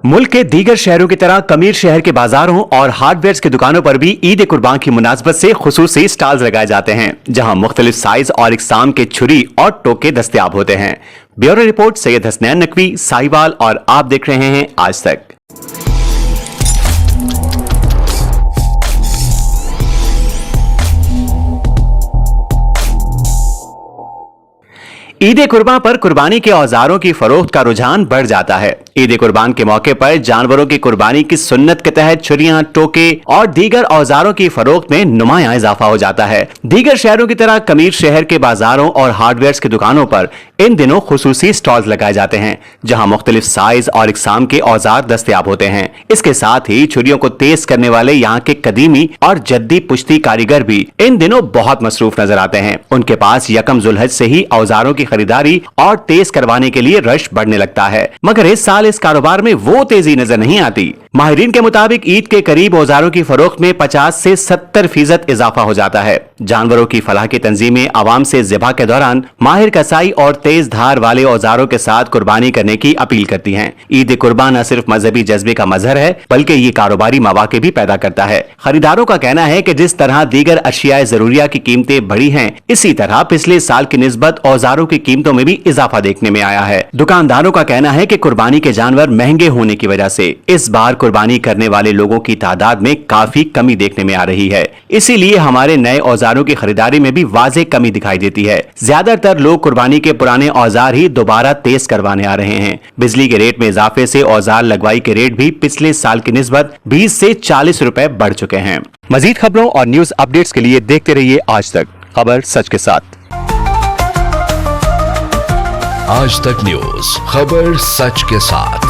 मुल्क के दीगर शहरों की तरह कमीर शहर के बाजारों और हार्डवेयर की दुकानों पर भी ईद कुर्बान की मुनासबत से खुसूसी स्टॉल्स लगाए जाते हैं, जहां मुख्तलिफ साइज और इकसाम के छुरी और टोके दस्तयाब होते हैं। ब्यूरो रिपोर्ट सैयद हसनैन नकवी, साहिवाल, और आप देख रहे हैं आज तक। ईद कुर्बान पर कुर्बानी के औजारों की फरोख्त का रुझान बढ़ जाता है। ईद कुर्बान के मौके पर जानवरों की कुर्बानी की सुन्नत के तहत छुरियां, टोके और दीगर औजारों की फरोख्त में नुमायां इजाफा हो जाता है। दीगर शहरों की तरह कमीर शहर के बाजारों और हार्डवेयर की दुकानों पर इन दिनों खुसूसी स्टॉल्स लगाए जाते हैं, जहां मुख्तलिफ साइज और इकसाम के औजार दस्तयाब होते हैं। इसके साथ ही छुरियों को तेज करने वाले यहाँ के कदीमी और जद्दी पुश्ती कारीगर भी इन दिनों बहुत मसरूफ नजर आते हैं। उनके पास यकम जुल्हज से ही औजारों की खरीदारी और तेज करवाने के लिए रश बढ़ने लगता है, मगर इस साल इस कारोबार में वो तेजी नजर नहीं आती। माहिरीन के मुताबिक ईद के करीब औजारों की फरोख्त में 50 से 70% इजाफा हो जाता है। जानवरों की फलाह की तंजीमें आवाम से ज़िबा के दौरान माहिर कसाई और तेज धार वाले औजारों के साथ कुर्बानी करने की अपील करती हैं। ईद कुर्बान न सिर्फ मजहबी जज्बे का मजहर है, बल्कि ये कारोबारी मौके भी पैदा करता है। खरीदारों का कहना है कि जिस तरह दीगर अशियाए जरूरिया की कीमतें बढ़ी हैं, इसी तरह पिछले साल की निस्बत औजारों की कीमतों में भी इजाफा देखने में आया है। दुकानदारों का कहना है कि कुर्बानी के जानवर महंगे होने की वजह से इस बार कुर्बानी करने वाले लोगों की तादाद में काफी कमी देखने में आ रही है। इसीलिए हमारे नए औजारों की खरीदारी में भी वाज़ेह कमी दिखाई देती है। ज्यादातर लोग कुर्बानी के पुराने औजार ही दोबारा तेज करवाने आ रहे हैं। बिजली के रेट में इजाफे से औजार लगवाई के रेट भी पिछले साल की निस्बत 20 से 40 रुपए बढ़ चुके हैं। मजीद खबरों और न्यूज अपडेट्स के लिए देखते रहिए आज तक, खबर सच के साथ। आज तक न्यूज, खबर सच के साथ।